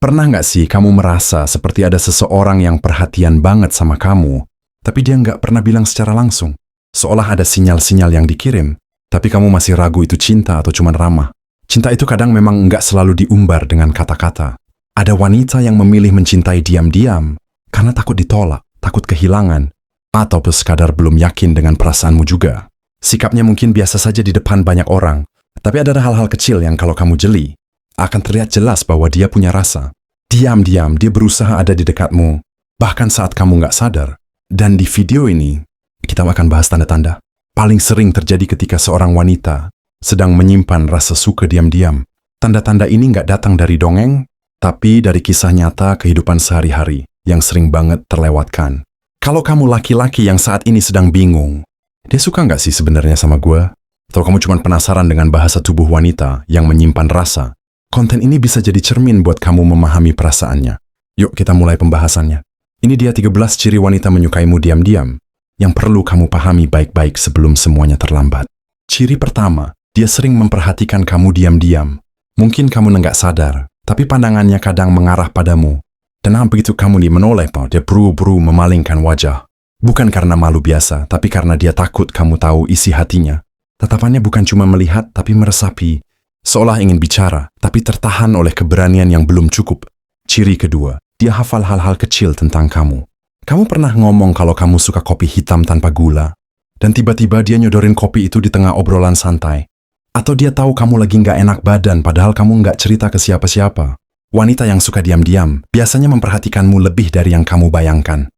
Pernah nggak sih kamu merasa seperti ada seseorang yang perhatian banget sama kamu, tapi dia nggak pernah bilang secara langsung? Seolah ada sinyal-sinyal yang dikirim, tapi kamu masih ragu itu cinta atau cuma ramah. Cinta itu kadang memang nggak selalu diumbar dengan kata-kata. Ada wanita yang memilih mencintai diam-diam karena takut ditolak, takut kehilangan, atau sekadar belum yakin dengan perasaanmu juga. Sikapnya mungkin biasa saja di depan banyak orang, tapi ada hal-hal kecil yang kalau kamu jeli, akan terlihat jelas bahwa dia punya rasa. Diam-diam dia berusaha ada di dekatmu, bahkan saat kamu nggak sadar. Dan di video ini, kita akan bahas tanda-tanda. Paling sering terjadi ketika seorang wanita sedang menyimpan rasa suka diam-diam. Tanda-tanda ini nggak datang dari dongeng, tapi dari kisah nyata kehidupan sehari-hari yang sering banget terlewatkan. Kalau kamu laki-laki yang saat ini sedang bingung, dia suka nggak sih sebenarnya sama gue? Atau kamu cuma penasaran dengan bahasa tubuh wanita yang menyimpan rasa? Konten ini bisa jadi cermin buat kamu memahami perasaannya. Yuk kita mulai pembahasannya. Ini dia 13 ciri wanita menyukaimu diam-diam yang perlu kamu pahami baik-baik sebelum semuanya terlambat. Ciri pertama, dia sering memperhatikan kamu diam-diam. Mungkin kamu nggak sadar, tapi pandangannya kadang mengarah padamu. Dan begitu kamu menoleh, dia buru-buru memalingkan wajah. Bukan karena malu biasa, tapi karena dia takut kamu tahu isi hatinya. Tatapannya bukan cuma melihat, tapi meresapi. Seolah ingin bicara, tapi tertahan oleh keberanian yang belum cukup. Ciri kedua, dia hafal hal-hal kecil tentang kamu. Kamu pernah ngomong kalau kamu suka kopi hitam tanpa gula, dan tiba-tiba dia nyodorin kopi itu di tengah obrolan santai. Atau dia tahu kamu lagi nggak enak badan, padahal kamu nggak cerita ke siapa-siapa. Wanita yang suka diam-diam biasanya memperhatikanmu lebih dari yang kamu bayangkan.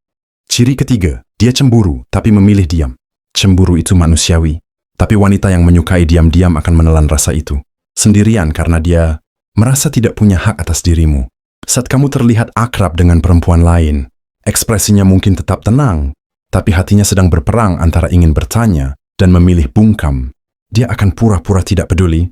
Ciri ketiga, dia cemburu, tapi memilih diam. Cemburu itu manusiawi, tapi wanita yang menyukai diam-diam akan menelan rasa itu sendirian karena dia merasa tidak punya hak atas dirimu. Saat kamu terlihat akrab dengan perempuan lain, ekspresinya mungkin tetap tenang, tapi hatinya sedang berperang antara ingin bertanya dan memilih bungkam. Dia akan pura-pura tidak peduli,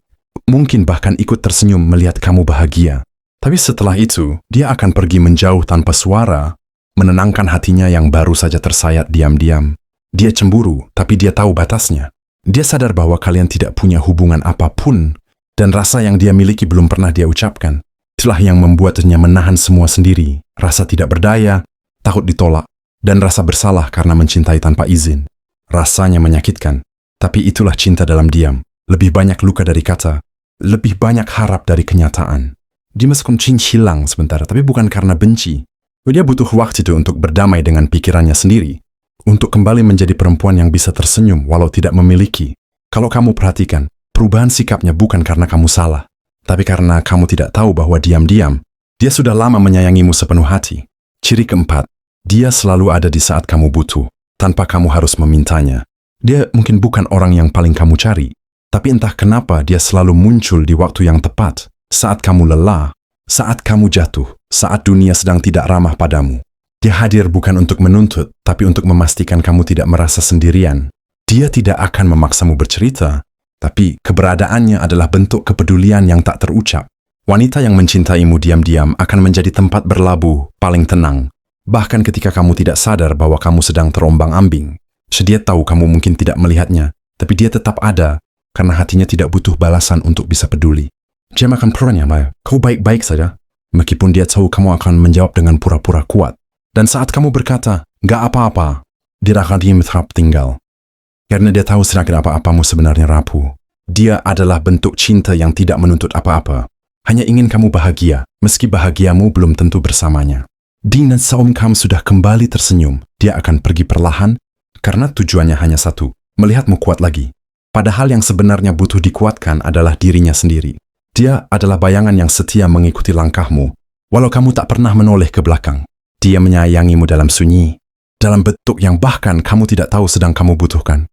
mungkin bahkan ikut tersenyum melihat kamu bahagia. Tapi setelah itu, dia akan pergi menjauh tanpa suara, menenangkan hatinya yang baru saja tersayat diam-diam. Dia cemburu, tapi dia tahu batasnya. Dia sadar bahwa kalian tidak punya hubungan apapun, dan rasa yang dia miliki belum pernah dia ucapkan. Itulah yang membuatnya menahan semua sendiri, rasa tidak berdaya, takut ditolak, dan rasa bersalah karena mencintai tanpa izin. Rasanya menyakitkan, tapi itulah cinta dalam diam. Lebih banyak luka dari kata, lebih banyak harap dari kenyataan. Dia meskipun hilang sebentar, tapi bukan karena benci. Dia butuh waktu itu untuk berdamai dengan pikirannya sendiri, untuk kembali menjadi perempuan yang bisa tersenyum walau tidak memiliki. Kalau kamu perhatikan, perubahan sikapnya bukan karena kamu salah, tapi karena kamu tidak tahu bahwa diam-diam, dia sudah lama menyayangimu sepenuh hati. Ciri keempat, dia selalu ada di saat kamu butuh, tanpa kamu harus memintanya. Dia mungkin bukan orang yang paling kamu cari, tapi entah kenapa dia selalu muncul di waktu yang tepat, saat kamu lelah, saat kamu jatuh, saat dunia sedang tidak ramah padamu. Dia hadir bukan untuk menuntut, tapi untuk memastikan kamu tidak merasa sendirian. Dia tidak akan memaksamu bercerita, tapi keberadaannya adalah bentuk kepedulian yang tak terucap. Wanita yang mencintaimu diam-diam akan menjadi tempat berlabuh paling tenang, bahkan ketika kamu tidak sadar bahwa kamu sedang terombang-ambing. Dia tahu kamu mungkin tidak melihatnya, tapi dia tetap ada, karena hatinya tidak butuh balasan untuk bisa peduli. Dia makan perannya, kau baik-baik saja, meskipun dia tahu kamu akan menjawab dengan pura-pura kuat. Dan saat kamu berkata, nggak apa-apa, dia akan diam tetap tinggal. Karena dia tahu sedikit apa-apamu sebenarnya rapuh. Dia adalah bentuk cinta yang tidak menuntut apa-apa. Hanya ingin kamu bahagia, meski bahagiamu belum tentu bersamanya. Di saat kamu sudah kembali tersenyum, dia akan pergi perlahan, karena tujuannya hanya satu, melihatmu kuat lagi. Padahal yang sebenarnya butuh dikuatkan adalah dirinya sendiri. Dia adalah bayangan yang setia mengikuti langkahmu, walau kamu tak pernah menoleh ke belakang. Dia menyayangimu dalam sunyi, dalam bentuk yang bahkan kamu tidak tahu sedang kamu butuhkan.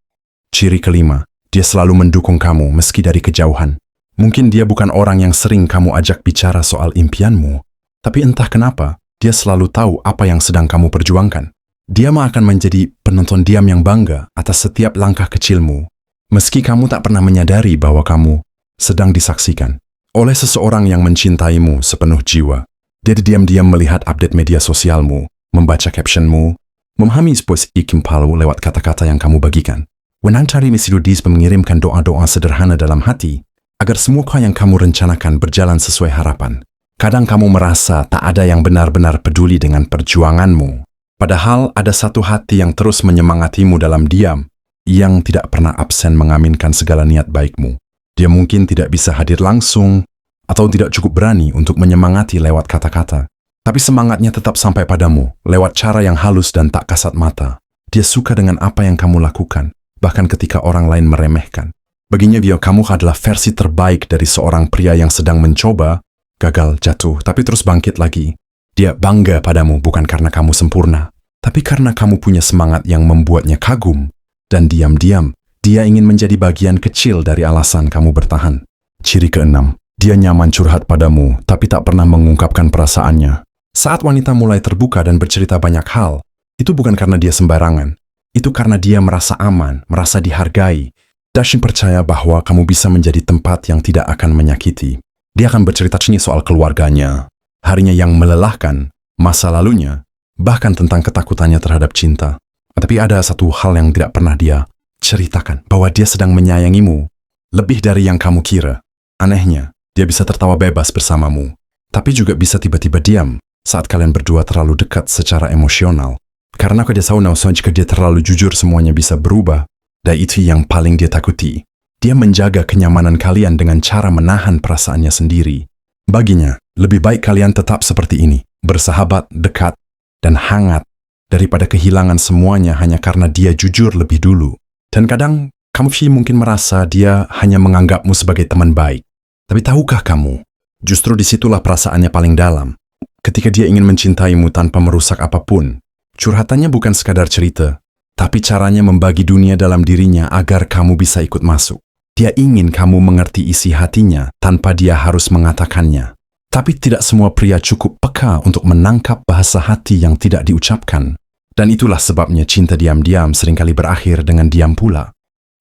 Ciri kelima, dia selalu mendukung kamu meski dari kejauhan. Mungkin dia bukan orang yang sering kamu ajak bicara soal impianmu, tapi entah kenapa, dia selalu tahu apa yang sedang kamu perjuangkan. Dia akan menjadi penonton diam yang bangga atas setiap langkah kecilmu, meski kamu tak pernah menyadari bahwa kamu sedang disaksikan oleh seseorang yang mencintaimu sepenuh jiwa. Dia diam-diam melihat update media sosialmu, membaca captionmu, memahami post ikimpalu lewat kata-kata yang kamu bagikan. Wenang cari Misidudis mengirimkan doa-doa sederhana dalam hati, agar semua yang kamu rencanakan berjalan sesuai harapan. Kadang kamu merasa tak ada yang benar-benar peduli dengan perjuanganmu. Padahal ada satu hati yang terus menyemangatimu dalam diam, yang tidak pernah absen mengaminkan segala niat baikmu. Dia mungkin tidak bisa hadir langsung, atau tidak cukup berani untuk menyemangati lewat kata-kata. Tapi semangatnya tetap sampai padamu, lewat cara yang halus dan tak kasat mata. Dia suka dengan apa yang kamu lakukan, bahkan ketika orang lain meremehkan. Baginya dia kamu adalah versi terbaik dari seorang pria yang sedang mencoba, gagal, jatuh, tapi terus bangkit lagi. Dia bangga padamu bukan karena kamu sempurna, tapi karena kamu punya semangat yang membuatnya kagum. Dan diam-diam, dia ingin menjadi bagian kecil dari alasan kamu bertahan. Ciri keenam, dia nyaman curhat padamu, tapi tak pernah mengungkapkan perasaannya. Saat wanita mulai terbuka dan bercerita banyak hal, itu bukan karena dia sembarangan. Itu karena dia merasa aman, merasa dihargai. Dashi percaya bahwa kamu bisa menjadi tempat yang tidak akan menyakiti. Dia akan bercerita soal keluarganya, harinya yang melelahkan, masa lalunya, bahkan tentang ketakutannya terhadap cinta. Tapi ada satu hal yang tidak pernah dia ceritakan, bahwa dia sedang menyayangimu, lebih dari yang kamu kira. Anehnya, dia bisa tertawa bebas bersamamu, tapi juga bisa tiba-tiba diam saat kalian berdua terlalu dekat secara emosional. Karena dia tahu jika dia terlalu jujur semuanya bisa berubah, dan itu yang paling dia takuti. Dia menjaga kenyamanan kalian dengan cara menahan perasaannya sendiri. Baginya, lebih baik kalian tetap seperti ini, bersahabat, dekat, dan hangat, daripada kehilangan semuanya hanya karena dia jujur lebih dulu. Dan kadang, kamu mungkin merasa dia hanya menganggapmu sebagai teman baik. Tapi tahukah kamu, justru disitulah perasaannya paling dalam. Ketika dia ingin mencintaimu tanpa merusak apapun, curhatannya bukan sekadar cerita, tapi caranya membagi dunia dalam dirinya agar kamu bisa ikut masuk. Dia ingin kamu mengerti isi hatinya tanpa dia harus mengatakannya. Tapi tidak semua pria cukup peka untuk menangkap bahasa hati yang tidak diucapkan. Dan itulah sebabnya cinta diam-diam seringkali berakhir dengan diam pula.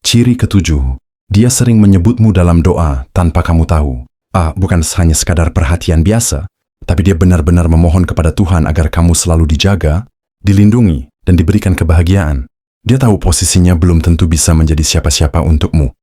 Ciri ketujuh, dia sering menyebutmu dalam doa tanpa kamu tahu. Bukan hanya sekadar perhatian biasa, tapi dia benar-benar memohon kepada Tuhan agar kamu selalu dijaga, dilindungi, dan diberikan kebahagiaan. Dia tahu posisinya belum tentu bisa menjadi siapa-siapa untukmu.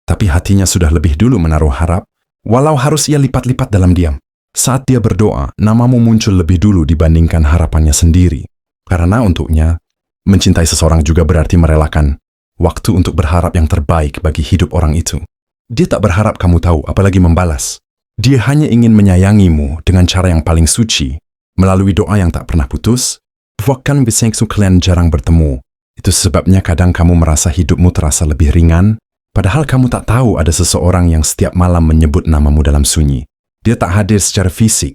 Tapi hatinya sudah lebih dulu menaruh harap, walau harus ia lipat-lipat dalam diam. Saat dia berdoa, namamu muncul lebih dulu dibandingkan harapannya sendiri. Karena untuknya, mencintai seseorang juga berarti merelakan waktu untuk berharap yang terbaik bagi hidup orang itu. Dia tak berharap kamu tahu, apalagi membalas. Dia hanya ingin menyayangimu dengan cara yang paling suci, melalui doa yang tak pernah putus. Bahkan bisa kalian jarang bertemu. Itu sebabnya kadang kamu merasa hidupmu terasa lebih ringan, padahal kamu tak tahu ada seseorang yang setiap malam menyebut namamu dalam sunyi. Dia tak hadir secara fisik,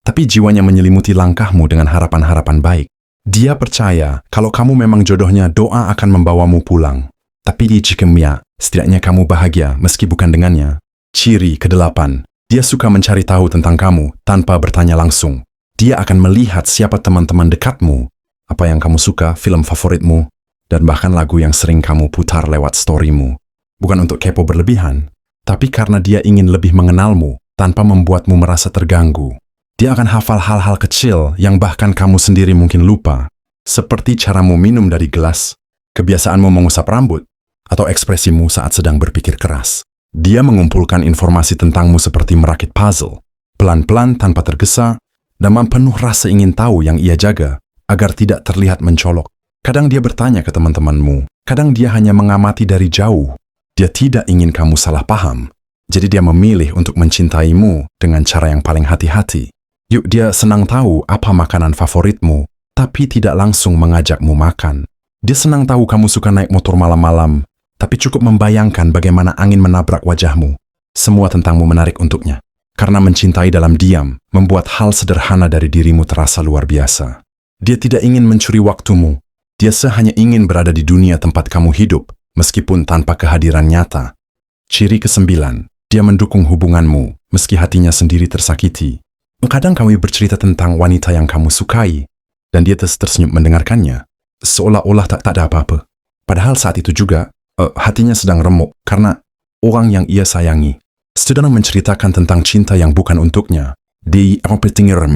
tapi jiwanya menyelimuti langkahmu dengan harapan-harapan baik. Dia percaya kalau kamu memang jodohnya, doa akan membawamu pulang. Tapi jika setidaknya kamu bahagia meski bukan dengannya. Ciri kedelapan, dia suka mencari tahu tentang kamu tanpa bertanya langsung. Dia akan melihat siapa teman-teman dekatmu, apa yang kamu suka, film favoritmu, dan bahkan lagu yang sering kamu putar lewat storymu. Bukan untuk kepo berlebihan, tapi karena dia ingin lebih mengenalmu tanpa membuatmu merasa terganggu. Dia akan hafal hal-hal kecil yang bahkan kamu sendiri mungkin lupa, seperti caramu minum dari gelas, kebiasaanmu mengusap rambut, atau ekspresimu saat sedang berpikir keras. Dia mengumpulkan informasi tentangmu seperti merakit puzzle, pelan-pelan tanpa tergesa, dan penuh rasa ingin tahu yang ia jaga, agar tidak terlihat mencolok. Kadang dia bertanya ke teman-temanmu, kadang dia hanya mengamati dari jauh. Dia tidak ingin kamu salah paham, jadi dia memilih untuk mencintaimu dengan cara yang paling hati-hati. Dia senang tahu apa makanan favoritmu, tapi tidak langsung mengajakmu makan. Dia senang tahu kamu suka naik motor malam-malam, tapi cukup membayangkan bagaimana angin menabrak wajahmu. Semua tentangmu menarik untuknya. Karena mencintai dalam diam, membuat hal sederhana dari dirimu terasa luar biasa. Dia tidak ingin mencuri waktumu. Dia hanya ingin berada di dunia tempat kamu hidup, meskipun tanpa kehadiran nyata. Ciri kesembilan, dia mendukung hubunganmu, meski hatinya sendiri tersakiti. Kadang kamu bercerita tentang wanita yang kamu sukai, dan dia tersenyum mendengarkannya, seolah-olah tak ada apa-apa. Padahal saat itu juga, hatinya sedang remuk karena orang yang ia sayangi sedang menceritakan tentang cinta yang bukan untuknya. Dia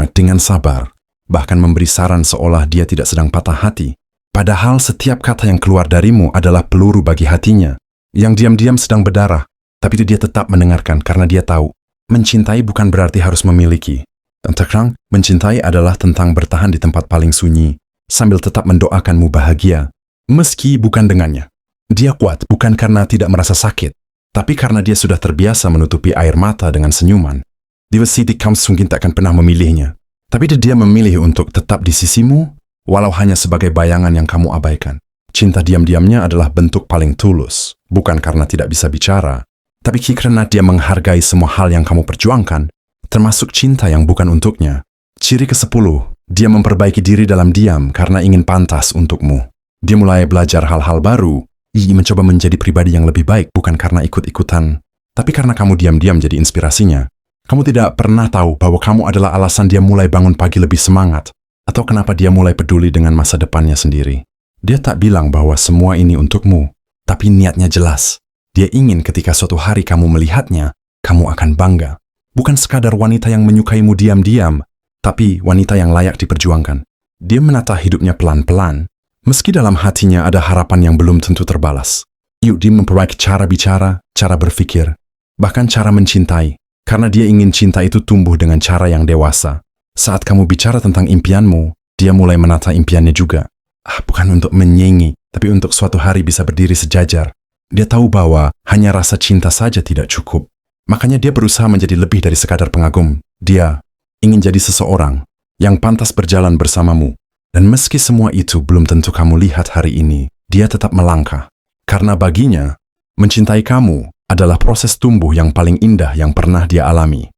dengan sabar, bahkan memberi saran seolah dia tidak sedang patah hati. Padahal setiap kata yang keluar darimu adalah peluru bagi hatinya, yang diam-diam sedang berdarah. Tapi dia tetap mendengarkan karena dia tahu, mencintai bukan berarti harus memiliki. Terkadang, mencintai adalah tentang bertahan di tempat paling sunyi, sambil tetap mendoakanmu bahagia, meski bukan dengannya. Dia kuat bukan karena tidak merasa sakit, tapi karena dia sudah terbiasa menutupi air mata dengan senyuman. Di City kamu mungkin tak akan pernah memilihnya, tapi dia memilih untuk tetap di sisimu, walau hanya sebagai bayangan yang kamu abaikan. Cinta diam-diamnya adalah bentuk paling tulus, bukan karena tidak bisa bicara, tapi karena dia menghargai semua hal yang kamu perjuangkan, termasuk cinta yang bukan untuknya. Ciri ke-10, dia memperbaiki diri dalam diam karena ingin pantas untukmu. Dia mulai belajar hal-hal baru, ia mencoba menjadi pribadi yang lebih baik bukan karena ikut-ikutan, tapi karena kamu diam-diam jadi inspirasinya. Kamu tidak pernah tahu bahwa kamu adalah alasan dia mulai bangun pagi lebih semangat, atau kenapa dia mulai peduli dengan masa depannya sendiri. Dia tak bilang bahwa semua ini untukmu, tapi niatnya jelas. Dia ingin ketika suatu hari kamu melihatnya, kamu akan bangga. Bukan sekadar wanita yang menyukaimu diam-diam, tapi wanita yang layak diperjuangkan. Dia menata hidupnya pelan-pelan, meski dalam hatinya ada harapan yang belum tentu terbalas. Yuk, dia memperbaiki cara bicara, cara berpikir, bahkan cara mencintai, karena dia ingin cinta itu tumbuh dengan cara yang dewasa. Saat kamu bicara tentang impianmu, dia mulai menata impiannya juga. Bukan untuk menyengi, tapi untuk suatu hari bisa berdiri sejajar. Dia tahu bahwa hanya rasa cinta saja tidak cukup. Makanya dia berusaha menjadi lebih dari sekadar pengagum. Dia ingin jadi seseorang yang pantas berjalan bersamamu. Dan meski semua itu belum tentu kamu lihat hari ini, dia tetap melangkah. Karena baginya, mencintai kamu adalah proses tumbuh yang paling indah yang pernah dia alami.